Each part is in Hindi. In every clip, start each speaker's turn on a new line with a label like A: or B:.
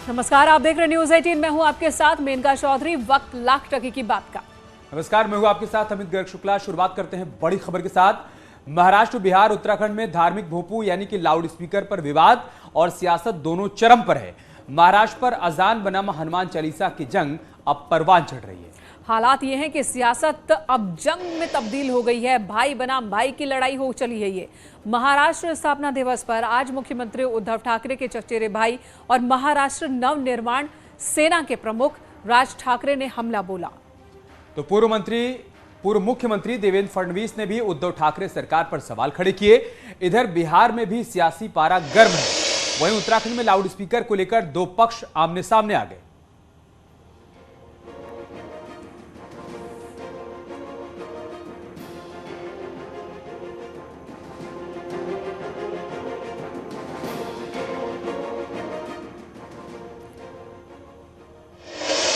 A: नमस्कार, आप देख रहे न्यूज 18। मैं हूं आपके साथ मेनका चौधरी। वक्त लाख टके की बात का।
B: नमस्कार, मैं हूं आपके साथ अमित गर्ग शुक्ला। शुरुआत करते हैं बड़ी खबर के साथ। महाराष्ट्र, बिहार, उत्तराखंड में धार्मिक भोपू यानी कि लाउड स्पीकर पर विवाद और सियासत दोनों चरम पर है। महाराष्ट्र पर अजान बनाम हनुमान चालीसा की जंग अब परवान चढ़ रही है।
A: हालात ये हैं कि सियासत अब जंग में तब्दील हो गई है। भाई बनाम भाई की लड़ाई हो चली है। ये महाराष्ट्र स्थापना दिवस पर आज मुख्यमंत्री उद्धव ठाकरे के चचेरे भाई और महाराष्ट्र नवनिर्माण सेना के प्रमुख राज ठाकरे ने हमला बोला।
B: तो पूर्व मुख्यमंत्री देवेंद्र फडणवीस ने भी उद्धव ठाकरे सरकार पर सवाल खड़े किए। इधर बिहार में भी सियासी पारा गर्म है। वहीं उत्तराखंड में लाउड स्पीकर को लेकर दो पक्ष आमने सामने आ गए।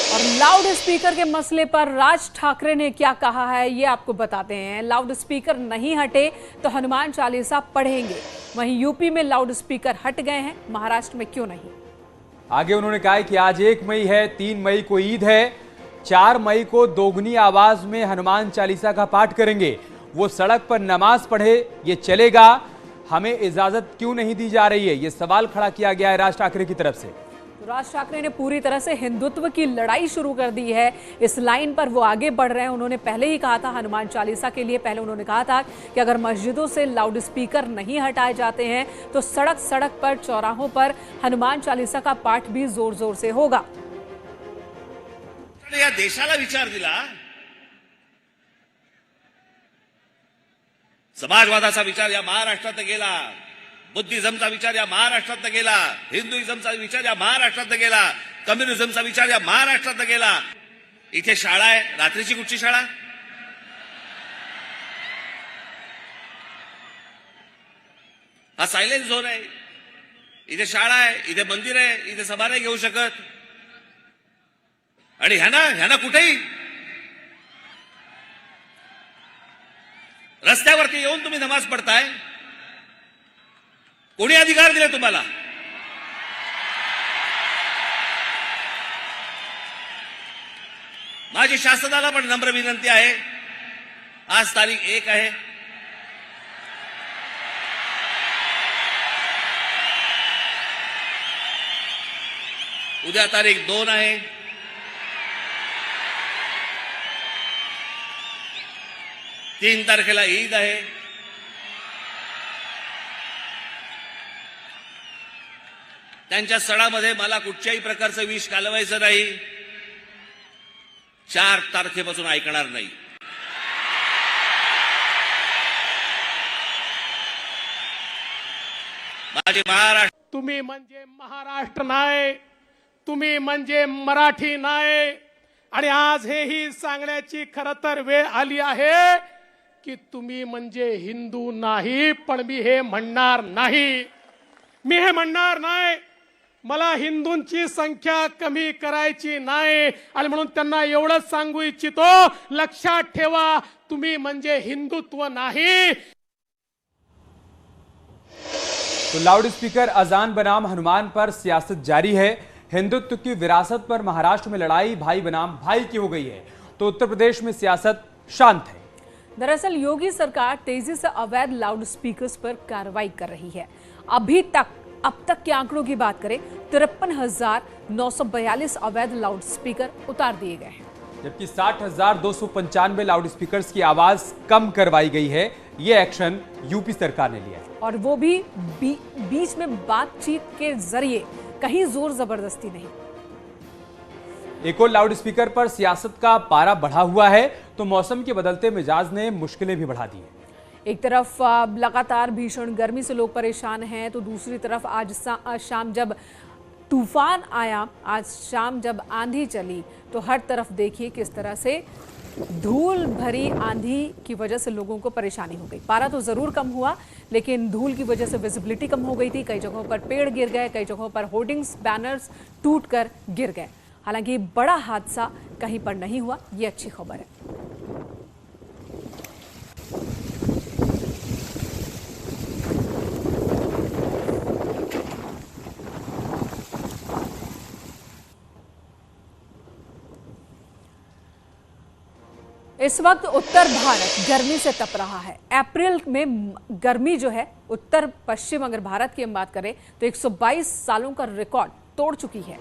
A: और लाउड स्पीकर के मसले पर राज ठाकरे ने क्या कहा है, ये आपको बताते हैं। लाउड स्पीकर नहीं हटे तो हनुमान चालीसा पढ़ेंगे। वहीं यूपी में लाउड स्पीकर हट गए हैं, महाराष्ट्र में क्यों नहीं।
B: आगे उन्होंने कहा कि आज 1 मई है, 3 मई को ईद है, 4 मई को दोगुनी आवाज में हनुमान चालीसा का पाठ करेंगे। वो सड़क पर नमाज पढ़े, ये चलेगा। हमें इजाजत क्यों नहीं दी जा रही है, ये सवाल खड़ा किया गया है राज ठाकरे की तरफ से।
A: राज ठाकरे ने पूरी तरह से हिंदुत्व की लड़ाई शुरू कर दी है। इस लाइन पर वो आगे बढ़ रहे हैं। उन्होंने पहले ही कहा था हनुमान चालीसा के लिए, पहले उन्होंने कहा था कि अगर मस्जिदों से लाउड स्पीकर नहीं हटाए जाते हैं तो सड़क सड़क पर, चौराहों पर हनुमान चालीसा का पाठ भी जोर जोर से होगा।
C: या देशाला विचार दिला, समाजवादाचा विचार या महाराष्ट्रात गेला, बुद्धिझमचा विचार या महाराष्ट्रात गेला, हिंदुइझमचा विचार या महाराष्ट्रात गेला, कम्युनिझमचा विचार या महाराष्ट्रात गेला। इथे शाळा आहे, रात्रीची कुठची शाळा? हा सायलेंस झोन आहे। इथे शाळा आहे, इथे मंदिर आहे, इथे सभा नाही घेऊ शकत। आणि ह्याना कुठेही रस्त्यावरती येऊन तुम्ही नमाज पढ़ताय, कोणी अधिकार दिले तुम्हाला? माझी शासनाला पण नम्र विनंती आहे, आज तारीख 1 आहे, उद्या तारीख 2 आहे, तीन तारखेला ईद आहे। त्यांच्या सणामध्ये मला कुठच्याही प्रकारचं विष कालवायचं नाही। 4 तारखेपासून ऐकणार नाही। माझे महाराष्ट्र,
D: तुम्ही म्हणजे महाराष्ट्र नाही, तुम्ही म्हणजे मराठी नाही। आणि आज हेही सांगण्याची खरं तर वेळ आली आहे की तुम्ही म्हणजे हिंदू नाही, पण मी हे म्हणणार नाही। मी हे म्हणणार नाही। मला हिंदूंची संख्या कमी करायची नाही आणि म्हणून त्यांना एवढंच सांगू इच्छितो, लक्षात ठेवा, तुम्ही म्हणजे हिंदुत्व नहीं।
B: तो लाउड स्पीकर अजान बनाम हनुमान पर सियासत जारी है। हिंदुत्व की विरासत पर महाराष्ट्र में लड़ाई भाई बनाम भाई की हो गई है, तो उत्तर प्रदेश में सियासत शांत है।
A: दरअसल योगी सरकार तेजी से अवैध लाउड स्पीकर्स पर कार्रवाई कर रही है। अब तक के आंकड़ों की बात करें, 53,942 अवैध लाउड स्पीकर उतार दिए गए हैं,
B: जबकि 60,295 लाउड स्पीकर्स की आवाज कम करवाई गई है। ये एक्शन यूपी सरकार ने लिया है,
A: और वो भी बीच में बातचीत के जरिए, कहीं जोर जबरदस्ती नहीं।
B: एक और लाउड स्पीकर पर सियासत का पारा बढ़ा हुआ है, तो मौसम के बदलते मिजाज ने मुश्किलें भी बढ़ा दी है।
A: एक तरफ लगातार भीषण गर्मी से लोग परेशान हैं, तो दूसरी तरफ आज शाम जब तूफान आया, आज शाम जब आंधी चली, तो हर तरफ देखिए किस तरह से धूल भरी आंधी की वजह से लोगों को परेशानी हो गई। पारा तो जरूर कम हुआ, लेकिन धूल की वजह से विजिबिलिटी कम हो गई थी। कई जगहों पर पेड़ गिर गए, कई जगहों पर होर्डिंग्स, बैनर्स टूटकर गिर गए। हालांकि बड़ा हादसा कहीं पर नहीं हुआ, ये अच्छी खबर है। इस वक्त उत्तर भारत गर्मी से तप रहा है। अप्रैल में गर्मी जो है उत्तर पश्चिम अगर भारत की हम बात करें तो 122 सालों का रिकॉर्ड तोड़ चुकी है।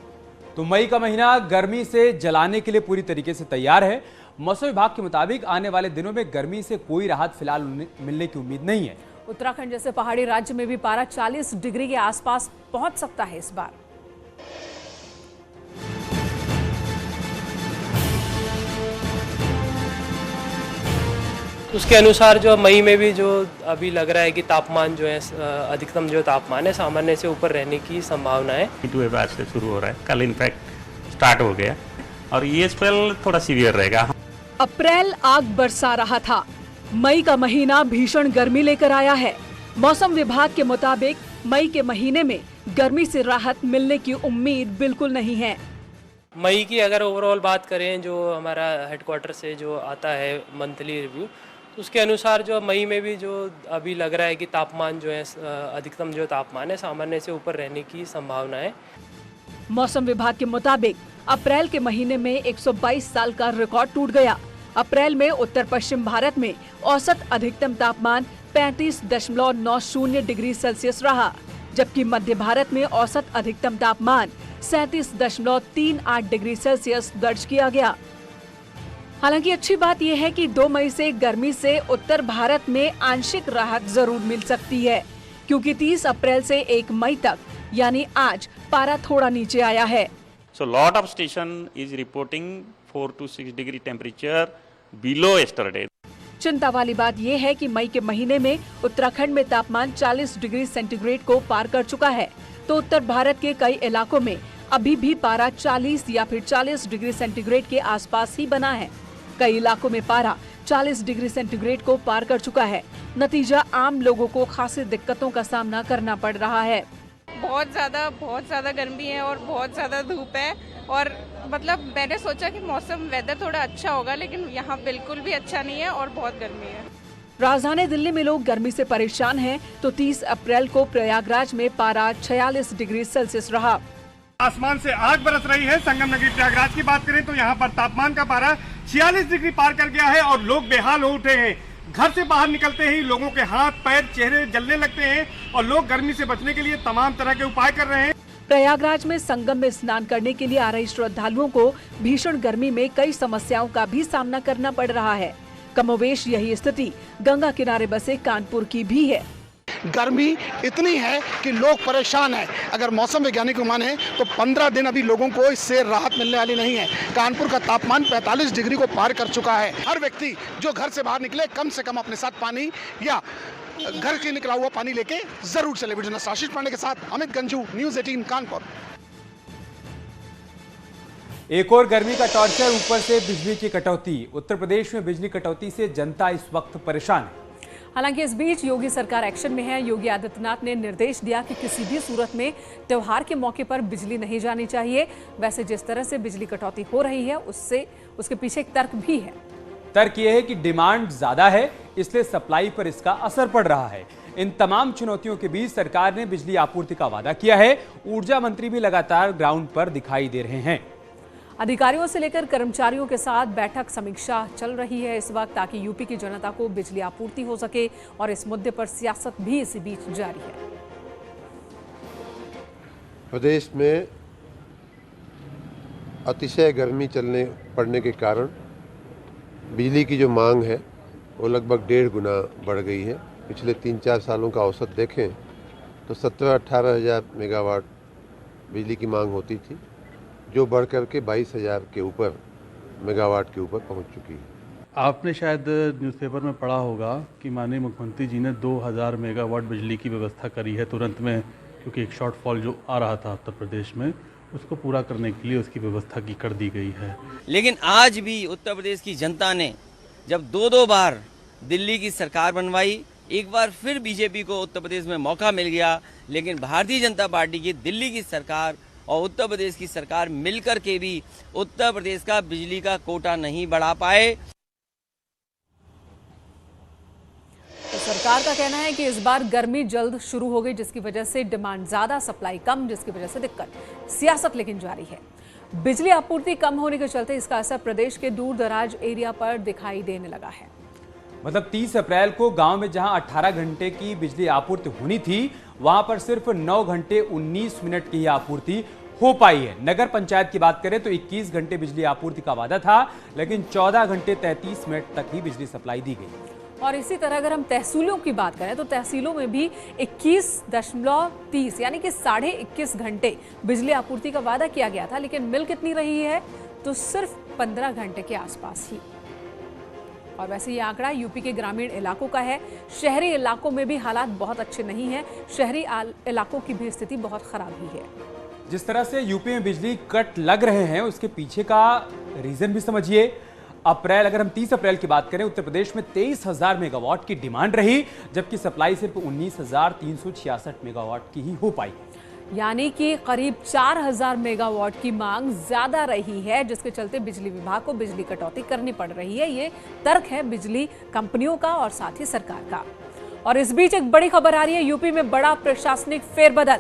B: तो मई का महीना गर्मी से जलाने के लिए पूरी तरीके से तैयार है। मौसम विभाग के मुताबिक आने वाले दिनों में गर्मी से कोई राहत फिलहाल मिलने की उम्मीद नहीं है।
A: उत्तराखंड जैसे पहाड़ी राज्य में भी पारा 40 डिग्री के आसपास पहुंच सकता है इस बार।
E: उसके अनुसार जो मई में भी जो अभी लग रहा है कि तापमान जो है अधिकतम जो तापमान है सामान्य से ऊपर रहने की संभावना है।
F: हीट वेव आज से शुरू हो रहा है, कल इनफैक्ट स्टार्ट हो गया और ये स्पेल थोड़ा सीवियर रहेगा।
G: अप्रैल आग बरसा रहा था, मई का महीना भीषण गर्मी लेकर आया है। मौसम विभाग के मुताबिक मई के महीने में गर्मी से राहत मिलने की उम्मीद बिल्कुल नहीं है।
E: मई की अगर ओवरऑल बात करें जो हमारा हेडक्वार्टर से जो आता है मंथली रिव्यू, तो उसके अनुसार जो मई में भी जो अभी लग रहा है कि तापमान जो है अधिकतम जो तापमान है सामान्य से ऊपर रहने की संभावना है।
G: मौसम विभाग के मुताबिक अप्रैल के महीने में 122 साल का रिकॉर्ड टूट गया। अप्रैल में उत्तर पश्चिम भारत में औसत अधिकतम तापमान 35.90 डिग्री सेल्सियस रहा, जबकि मध्य भारत में औसत अधिकतम तापमान 37.38 डिग्री सेल्सियस दर्ज किया गया। हालांकि अच्छी बात यह है कि 2 मई से गर्मी से उत्तर भारत में आंशिक राहत जरूर मिल सकती है, क्योंकि 30 अप्रैल से 1 मई तक यानी आज पारा थोड़ा नीचे आया है।
F: So lot of station is reporting 4 to 6 degree temperature below yesterday.
G: चिंता वाली बात यह है कि मई के महीने में उत्तराखंड में तापमान 40 डिग्री सेंटीग्रेड को पार कर चुका है, तो उत्तर भारत के कई इलाकों में अभी भी पारा 40 या फिर 40 डिग्री सेंटीग्रेड के आसपास ही बना है। कई इलाकों में पारा 40 डिग्री सेंटीग्रेड को पार कर चुका है। नतीजा आम लोगों को खासी दिक्कतों का सामना करना पड़ रहा है।
H: बहुत ज़्यादा गर्मी है और बहुत ज़्यादा धूप है, और मतलब मैंने सोचा कि मौसम वेदर थोड़ा अच्छा होगा, लेकिन यहाँ बिल्कुल भी अच्छा नहीं है और बहुत गर्मी है।
G: राजधानी दिल्ली में लोग गर्मी से परेशान हैं, तो 30 अप्रैल को प्रयागराज में पारा 46 डिग्री सेल्सियस रहा।
I: आसमान से आग बरस रही है। संगम नगरी प्रयागराज की बात करें तो यहाँ पर तापमान का पारा 46 डिग्री पार कर गया है और लोग बेहाल हो उठे हैं। घर से बाहर निकलते ही लोगों के हाथ पैर चेहरे जलने लगते हैं और लोग गर्मी से बचने के लिए तमाम तरह के उपाय कर रहे हैं।
G: प्रयागराज में संगम में स्नान करने के लिए आ रहे श्रद्धालुओं को भीषण गर्मी में कई समस्याओं का भी सामना करना पड़ रहा है। कमोवेश यही स्थिति गंगा किनारे बसे कानपुर की भी है।
J: गर्मी इतनी है कि लोग परेशान हैं। अगर मौसम वैज्ञानिक माने तो 15 दिन अभी लोगों को इससे राहत मिलने वाली नहीं है। कानपुर का तापमान 45 डिग्री को पार कर चुका है। हर व्यक्ति जो घर से बाहर निकले कम से कम अपने साथ पानी या घर से निकला हुआ पानी लेके जरूर चले। वीडियो जर्नलिस्ट आशीष पांडे के साथ अमित गंजू, न्यूज़ 18 कानपुर।
B: एक और गर्मी का टॉर्चर, ऊपर से बिजली की कटौती। उत्तर प्रदेश में बिजली कटौती से जनता इस वक्त परेशान है।
A: हालांकि इस बीच योगी सरकार एक्शन में है। योगी आदित्यनाथ ने निर्देश दिया कि किसी भी सूरत में त्योहार के मौके पर बिजली नहीं जानी चाहिए। वैसे जिस तरह से बिजली कटौती हो रही है उसके पीछे एक तर्क भी है।
B: तर्क यह है कि डिमांड ज्यादा है, इसलिए सप्लाई पर इसका असर पड़ रहा है। इन तमाम चुनौतियों के बीच सरकार ने बिजली आपूर्ति का वादा किया है। ऊर्जा मंत्री भी लगातार ग्राउंड पर दिखाई दे रहे हैं।
A: अधिकारियों से लेकर कर्मचारियों के साथ बैठक समीक्षा चल रही है इस वक्त, ताकि यूपी की जनता को बिजली आपूर्ति हो सके, और इस मुद्दे पर सियासत भी इसी बीच जारी है।
K: प्रदेश में अतिशय गर्मी पड़ने के कारण बिजली की जो मांग है वो लगभग 1.5 गुना बढ़ गई है। पिछले 3-4 सालों का औसत देखें तो 17-18 हज़ार मेगावाट बिजली की मांग होती थी, जो बढ़ करके 22,000 के ऊपर मेगावाट के ऊपर पहुंच चुकी है।
L: आपने शायद न्यूज़पेपर में पढ़ा होगा कि माननीय मुख्यमंत्री जी ने 2000 मेगावाट बिजली की व्यवस्था करी है तुरंत में, क्योंकि एक शॉर्टफॉल जो आ रहा था उत्तर प्रदेश में, उसको पूरा करने के लिए उसकी व्यवस्था की कर दी गई है।
M: लेकिन आज भी उत्तर प्रदेश की जनता ने जब 2 बार दिल्ली की सरकार बनवाई, एक बार फिर बीजेपी को उत्तर प्रदेश में मौका मिल गया, लेकिन भारतीय जनता पार्टी की दिल्ली की सरकार और उत्तर प्रदेश की सरकार मिलकर के भी उत्तर प्रदेश का बिजली का कोटा नहीं बढ़ा पाए।
A: तो सरकार का कहना है कि इस बार गर्मी जल्द शुरू हो गई, जिसकी वजह से डिमांड ज्यादा, सप्लाई कम, जिसकी वजह से दिक्कत। सियासत लेकिन जारी है। बिजली आपूर्ति कम होने के चलते इसका असर प्रदेश के दूर दराज एरिया पर दिखाई देने लगा है।
B: मतलब 30 अप्रैल को गांव में जहां 18 घंटे की बिजली आपूर्ति होनी थी, वहां पर सिर्फ 9 घंटे 19 मिनट की आपूर्ति हो पाई है। नगर पंचायत की बात करें तो 21 घंटे बिजली आपूर्ति का वादा था, लेकिन 14 घंटे 33 मिनट तक ही बिजली सप्लाई दी गई।
A: और इसी तरह अगर हम तहसीलों की बात करें तो तहसीलों में भी 21.30 यानी कि 21.5 घंटे बिजली आपूर्ति का वादा किया गया था, लेकिन मिल कितनी रही है तो सिर्फ 15 घंटे के आसपास ही। और वैसे ये आंकड़ा यूपी के ग्रामीण इलाकों का है। शहरी इलाकों में भी हालात बहुत अच्छे नहीं हैं। शहरी इलाकों की भी स्थिति बहुत खराब ही है।
B: जिस तरह से यूपी में बिजली कट लग रहे हैं, उसके पीछे का रीजन भी समझिए। अगर हम 30 अप्रैल की बात करें, उत्तर प्रदेश में 23,000 मेगावाट की डिमांड रही, जबकि सप्लाई सिर्फ 19,366 मेगावाट की ही हो पाई।
A: यानी कि करीब 4,000 मेगावाट की मांग ज्यादा रही है, जिसके चलते बिजली विभाग को बिजली कटौती करनी पड़ रही है। ये तर्क है बिजली कंपनियों का और साथ ही सरकार का। और इस बीच एक बड़ी खबर आ रही है, यूपी में बड़ा प्रशासनिक फेरबदल।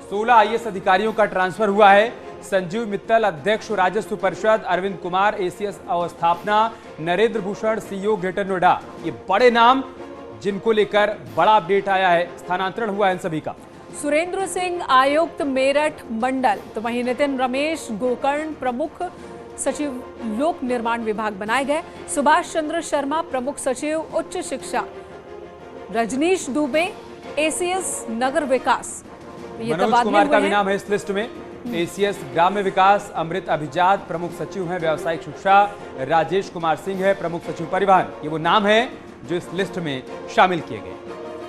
B: 16 IAS अधिकारियों का ट्रांसफर हुआ है। संजीव मित्तल अध्यक्ष राजस्व परिषद, अरविंद कुमार ACS अवस्थापना, नरेंद्र भूषण CEO ग्रेटर नोएडा, ये बड़े नाम जिनको लेकर बड़ा अपडेट आया है। स्थानांतरण हुआ है इन सभी का।
A: सुरेंद्र सिंह आयुक्त मेरठ मंडल, तो वहीं नितिन रमेश गोकर्ण प्रमुख सचिव लोक निर्माण विभाग बनाए गए। सुभाष चंद्र शर्मा प्रमुख सचिव उच्च शिक्षा, रजनीश दुबे ACS नगर विकास।
B: मनोज कुमार का भी नाम है इस लिस्ट में। ACS ग्राम्य विकास, अमृत अभिजात प्रमुख सचिव हैं व्यावसायिक शिक्षा, राजेश कुमार सिंह है प्रमुख सचिव परिवहन। ये वो नाम है जो इस लिस्ट में शामिल किए गए।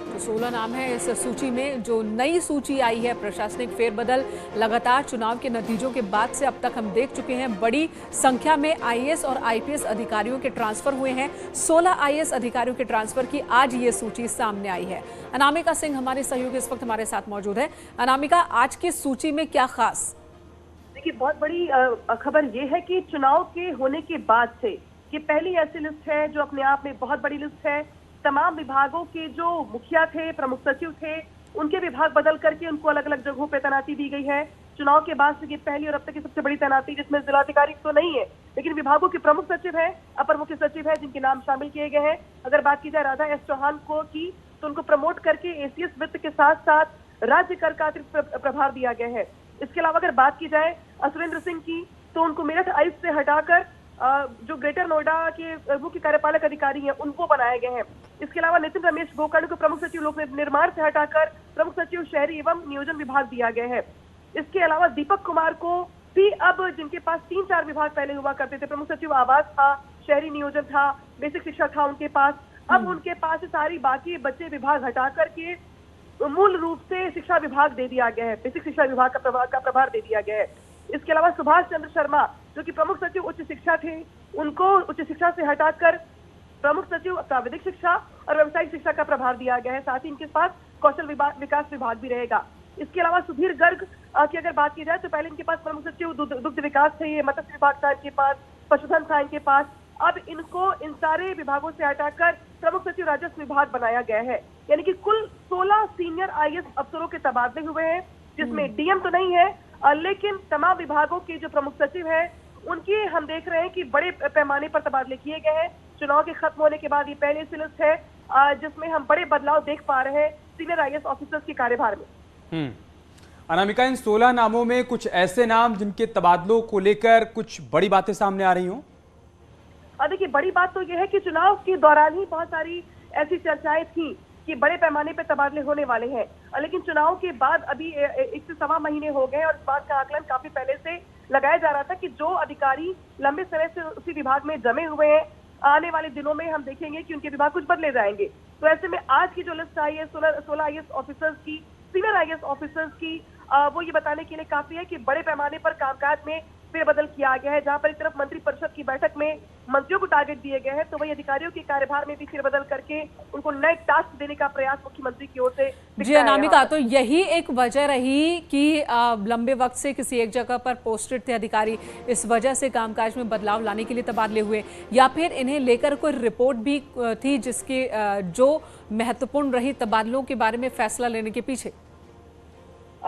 A: तो 16 नाम है इस सूची में। जो नई सूची आई है, प्रशासनिक फेरबदल लगातार चुनाव के नतीजों के बाद से अब तक हम देख चुके हैं। बड़ी संख्या में IAS और IPS अधिकारियों के ट्रांसफर हुए हैं। 16 IAS अधिकारियों के ट्रांसफर की आज ये सूची सामने आई है। अनामिका सिंह हमारे सहयोगी इस वक्त हमारे साथ मौजूद है। अनामिका, आज की सूची में क्या खास?
N: देखिए, बहुत बड़ी खबर ये है कि चुनाव के होने के बाद से ये पहली ऐसी लिस्ट है जो अपने आप में बहुत बड़ी लिस्ट है। तमाम विभागों के जो मुखिया थे, प्रमुख सचिव थे, उनके विभाग बदल करके उनको अलग अलग जगहों पे तैनाती दी गई है। चुनाव के बाद से ये पहली और अब तक की सबसे बड़ी तैनाती, जिसमें जिलाधिकारी तो नहीं है, लेकिन विभागों के प्रमुख सचिव है, अपर मुख्य सचिव है, जिनके नाम शामिल किए गए हैं। अगर बात की जाए राधा S चौहान को की, तो उनको प्रमोट करके ACS वित्त के साथ साथ राज्य कर का अतिरिक्त प्रभार दिया गया है। इसके अलावा अगर बात की जाए सुरेंद्र सिंह की, तो उनको मेरठ आयुक्त से हटाकर जो ग्रेटर नोएडा के मुख्य कार्यपालक अधिकारी हैं उनको बनाए गए हैं। इसके अलावा नितिन रमेश गोकर्ण को प्रमुख सचिव लोक निर्माण से हटाकर प्रमुख सचिव शहरी एवं नियोजन विभाग दिया गया है। इसके अलावा दीपक कुमार को भी, अब जिनके पास 3-4 विभाग पहले हुआ करते थे, प्रमुख सचिव आवास था, शहरी नियोजन था, बेसिक शिक्षा था उनके पास, अब उनके पास सारी बाकी बचे विभाग हटा करके मूल रूप से शिक्षा विभाग दे दिया गया है, बेसिक शिक्षा विभाग का प्रभार दे दिया गया है। इसके अलावा सुभाष चंद्र शर्मा, जो कि प्रमुख सचिव उच्च शिक्षा थे, उनको उच्च शिक्षा से हटाकर प्रमुख सचिव प्राविधिक शिक्षा और व्यावसायिक शिक्षा का प्रभार दिया गया है। साथ ही इनके पास कौशल विकास विभाग भी रहेगा। इसके अलावा सुधीर गर्ग की अगर बात की जाए तो पहले इनके पास प्रमुख सचिव दुग्ध विकास थे, ये मत्स्य विभाग था इनके पास, पशुधन था इनके पास। अब इनको इन सारे विभागों से हटाकर प्रमुख सचिव राजस्व विभाग बनाया गया है। यानी कि कुल 16 सीनियर IAS अफसरों के तबादले हुए हैं, जिसमें DM तो नहीं है, लेकिन तमाम विभागों के जो प्रमुख सचिव हैं उनकी हम देख रहे हैं कि बड़े पैमाने पर तबादले किए गए हैं। चुनाव के खत्म होने के बाद ये पहले से लिस्ट है जिसमें हम बड़े बदलाव देख पा रहे हैं सीनियर IAS ऑफिसर्स के कार्यभार में।
B: अनामिका, इन 16 नामों में कुछ ऐसे नाम जिनके तबादलों को लेकर कुछ बड़ी बातें सामने आ रही हों?
N: देखिए, बड़ी बात तो यह है कि चुनाव के दौरान ही बहुत सारी ऐसी चर्चाएं थी कि बड़े पैमाने पर तबादले होने वाले हैं, लेकिन चुनाव के बाद अभी 1 से सवा महीने हो गए और इस बात का आकलन काफी पहले से लगाया जा रहा था कि जो अधिकारी लंबे समय से उसी विभाग में जमे हुए हैं, आने वाले दिनों में हम देखेंगे कि उनके विभाग कुछ बदले जाएंगे। तो ऐसे में आज की जो लिस्ट आई है 16 IAS ऑफिसर्स की, सीनियर IAS ऑफिसर्स की, वो ये बताने के लिए काफी है कि बड़े पैमाने पर कामकाज में फेरबदल किया गया है। जहां पर एक तरफ मंत्री परिषद की बैठक में मंत्रियों को टारगेट दिए गए हैं, तो वही अधिकारियों के कार्यभार में भी फेरबदल करके उनको नए टास्क देने का प्रयास मुख्यमंत्री की ओर से।
A: जी अनामिका, तो यही एक वजह रही कि लंबे वक्त से किसी एक जगह पर पोस्टेड थे अधिकारी, इस वजह से कामकाज में बदलाव लाने के लिए तबादले हुए, या फिर इन्हें लेकर कोई रिपोर्ट भी थी जिसके जो महत्वपूर्ण रही तबादलों के बारे में फैसला लेने के पीछे?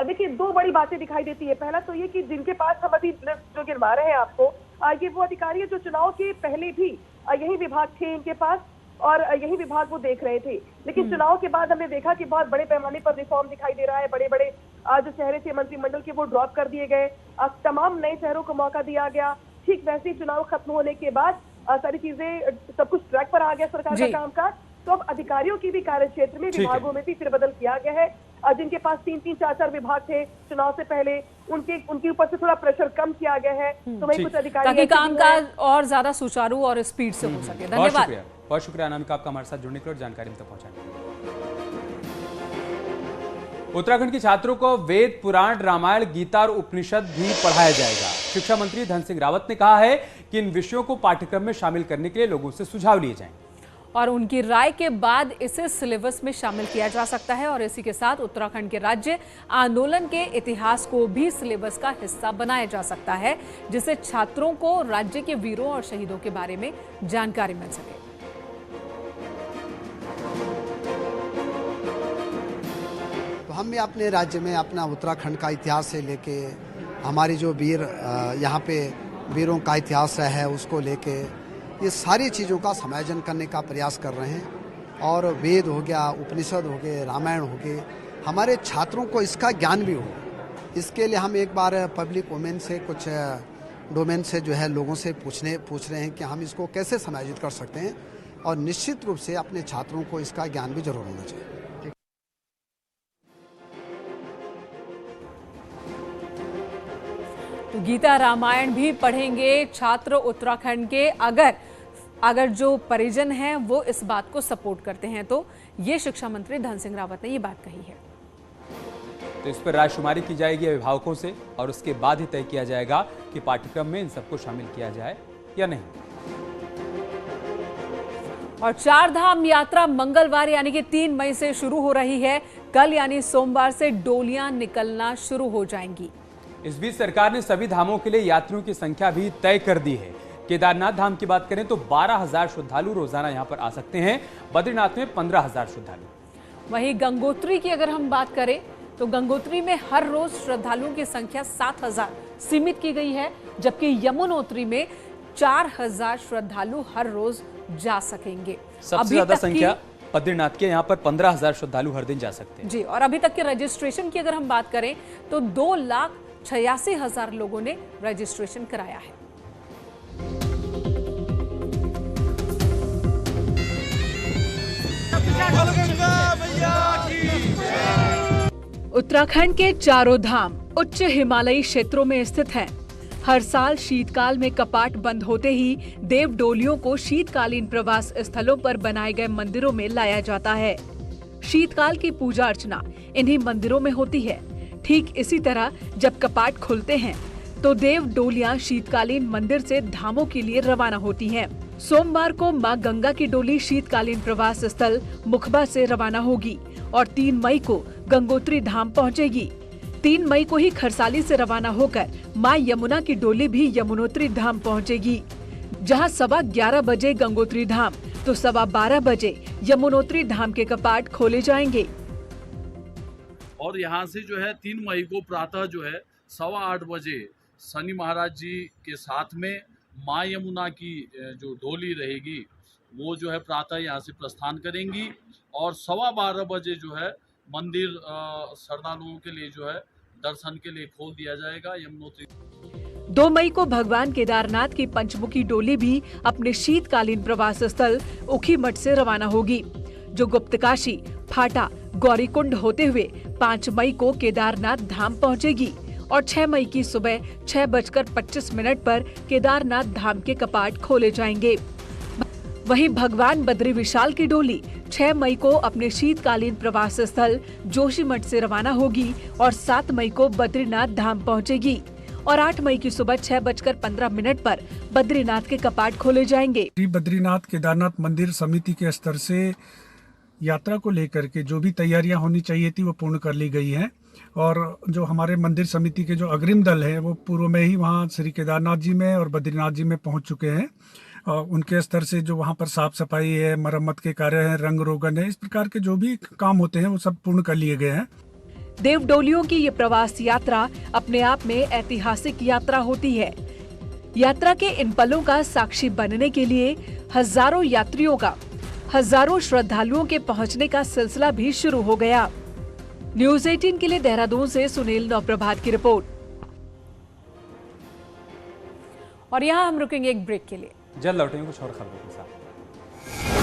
N: देखिए, दो बड़ी बातें दिखाई देती है। पहला तो ये कि जिनके पास हम अभी लिस्ट जो गिनवा रहे हैं आपको, ये वो अधिकारी है जो चुनाव के पहले भी यही विभाग थे इनके पास और यही विभाग वो देख रहे थे। लेकिन चुनाव के बाद हमने देखा कि बहुत बड़े पैमाने पर रिफॉर्म दिखाई दे रहा है। बड़े बड़े जो चेहरे थे मंत्रिमंडल के वो ड्रॉप कर दिए गए, तमाम नए चेहरों को मौका दिया गया। ठीक वैसे ही चुनाव खत्म होने के बाद सारी चीजें, सब कुछ ट्रैक पर आ गया सरकार का कामकाज। तो अब अधिकारियों की भी कार्य क्षेत्र में, विभागों में भी फेरबदल किया गया है। जिनके पास 3-3, 4-4 विभाग थे चुनाव से पहले, उनके ऊपर से थोड़ा प्रेशर कम किया गया है। तो वही कुछ अधिकारी
A: ताकि कामकाज और ज्यादा सुचारू और स्पीड से हो सके। धन्यवाद।
B: बहुत शुक्रिया अनामिका आपका हमारे साथ जुड़ने के लिए और जानकारी तक पहुंचाने। उत्तराखंड के छात्रों को वेद, पुराण, रामायण, गीता और उपनिषद भी पढ़ाया जाएगा। शिक्षा मंत्री धन सिंह रावत ने कहा है कि इन विषयों को पाठ्यक्रम में शामिल करने के लिए लोगों से सुझाव लिए जाएंगे
A: और उनकी राय के बाद इसे सिलेबस में शामिल किया जा सकता है। और इसी के साथ उत्तराखंड के राज्य आंदोलन के इतिहास को भी सिलेबस का हिस्सा बनाया जा सकता है, जिससे छात्रों को राज्य के वीरों और शहीदों के बारे में जानकारी मिल सके।
O: तो हम भी अपने राज्य में अपना उत्तराखंड का इतिहास से लेके, हमारे जो वीर यहाँ पे वीरों का इतिहास है उसको लेके, ये सारी चीज़ों का समायोजन करने का प्रयास कर रहे हैं। और वेद हो गया, उपनिषद हो गए, रामायण हो गए, हमारे छात्रों को इसका ज्ञान भी हो। इसके लिए हम एक बार पब्लिक वोमेन से, कुछ डोमेन से जो है लोगों से पूछ रहे हैं कि हम इसको कैसे समायोजित कर सकते हैं। और निश्चित रूप से अपने छात्रों को इसका ज्ञान भी जरूर होना चाहिए।
A: तो गीता, रामायण भी पढ़ेंगे छात्र उत्तराखंड के, अगर जो परिजन हैं वो इस बात को सपोर्ट करते हैं। तो ये शिक्षा मंत्री धन सिंह रावत ने ये बात कही है।
B: तो इस पर रायशुमारी की जाएगी अभिभावकों से और उसके बाद ही तय किया जाएगा कि पाठ्यक्रम में इन सबको शामिल किया जाए या नहीं।
A: और चार धाम यात्रा मंगलवार यानी कि 3 मई से शुरू हो रही है। कल यानी सोमवार से डोलियां निकलना शुरू हो जाएंगी।
B: इस बीच सरकार ने सभी धामों के लिए यात्रियों की संख्या भी तय कर दी है। केदारनाथ धाम की बात करें तो 12,000 श्रद्धालु रोजाना यहां पर आ सकते हैं। बद्रीनाथ में 15,000 श्रद्धालु।
A: वहीं गंगोत्री की अगर हम बात करें तो गंगोत्री में हर रोज श्रद्धालुओं की संख्या 7,000 सीमित की गई है, जबकि यमुनोत्री में 4,000 श्रद्धालु हर रोज जा सकेंगे।
B: सबसे ज्यादा संख्या बद्रीनाथ के, यहाँ पर 15,000 श्रद्धालु हर दिन जा सकते हैं।
A: जी, और अभी तक के रजिस्ट्रेशन की अगर हम बात करें तो 2,86,000 लोगों ने रजिस्ट्रेशन कराया है। उत्तराखंड के चारों धाम उच्च हिमालयी क्षेत्रों में स्थित हैं। हर साल शीतकाल में कपाट बंद होते ही देव डोलियों को शीतकालीन प्रवास स्थलों पर बनाए गए मंदिरों में लाया जाता है। शीतकाल की पूजा अर्चना इन्हीं मंदिरों में होती है। ठीक इसी तरह जब कपाट खुलते हैं तो देव डोलियां शीतकालीन मंदिर से धामों के लिए रवाना होती हैं। सोमवार को मां गंगा की डोली शीतकालीन प्रवास स्थल मुखबा से रवाना होगी और 3 मई को गंगोत्री धाम पहुंचेगी। 3 मई को ही खरसाली से रवाना होकर मां यमुना की डोली भी यमुनोत्री धाम पहुंचेगी, जहां 11:15 बजे गंगोत्री धाम तो 12:15 बजे यमुनोत्री धाम के कपाट खोले जाएंगे।
P: और यहाँ से जो है 3 मई को प्रातः जो है 8:15 बजे शनि महाराज जी के साथ में माँ यमुना की जो डोली रहेगी वो जो है प्रातः यहाँ से प्रस्थान करेंगी और 12:15 बजे जो है मंदिर श्रद्धालुओं के लिए जो है दर्शन के लिए खोल दिया जाएगा यमुनोत्री।
G: 2 मई को भगवान केदारनाथ की पंचमुखी डोली भी अपने शीतकालीन प्रवास स्थल ऊखीमठ से रवाना होगी, जो गुप्तकाशी, फाटा, गौरीकुंड होते हुए 5 मई को केदारनाथ धाम पहुंचेगी और 6 मई की सुबह 6:25 पर केदारनाथ धाम के कपाट खोले जाएंगे। वहीं भगवान बद्री विशाल की डोली 6 मई को अपने शीतकालीन प्रवास स्थल जोशीमठ से रवाना होगी और 7 मई को बद्रीनाथ धाम पहुंचेगी और 8 मई की सुबह 6:15 पर बद्रीनाथ के कपाट खोले जाएंगे।
Q: बद्रीनाथ केदारनाथ मंदिर समिति के स्तर से यात्रा को लेकर के जो भी तैयारियां होनी चाहिए थी वो पूर्ण कर ली गई हैं और जो हमारे मंदिर समिति के जो अग्रिम दल है वो पूर्व में ही वहाँ श्री केदारनाथ जी में और बद्रीनाथ जी में पहुँच चुके हैं। उनके स्तर से जो वहाँ पर साफ सफाई है, मरम्मत के कार्य है, रंग रोगन है, इस प्रकार के जो भी काम होते हैं वो सब पूर्ण कर लिए गए हैं।
G: देवडोलियों की ये प्रवास यात्रा अपने आप में ऐतिहासिक यात्रा होती है। यात्रा के इन पलों का साक्षी बनने के लिए हजारों यात्रियों का, हजारों श्रद्धालुओं के पहुंचने का सिलसिला भी शुरू हो गया। न्यूज़ 18 के लिए देहरादून से सुनील नवप्रभात की रिपोर्ट।
A: और यहाँ हम रुकेंगे एक ब्रेक के लिए।
B: जल्द लौटेंगे कुछ और खबरों के साथ।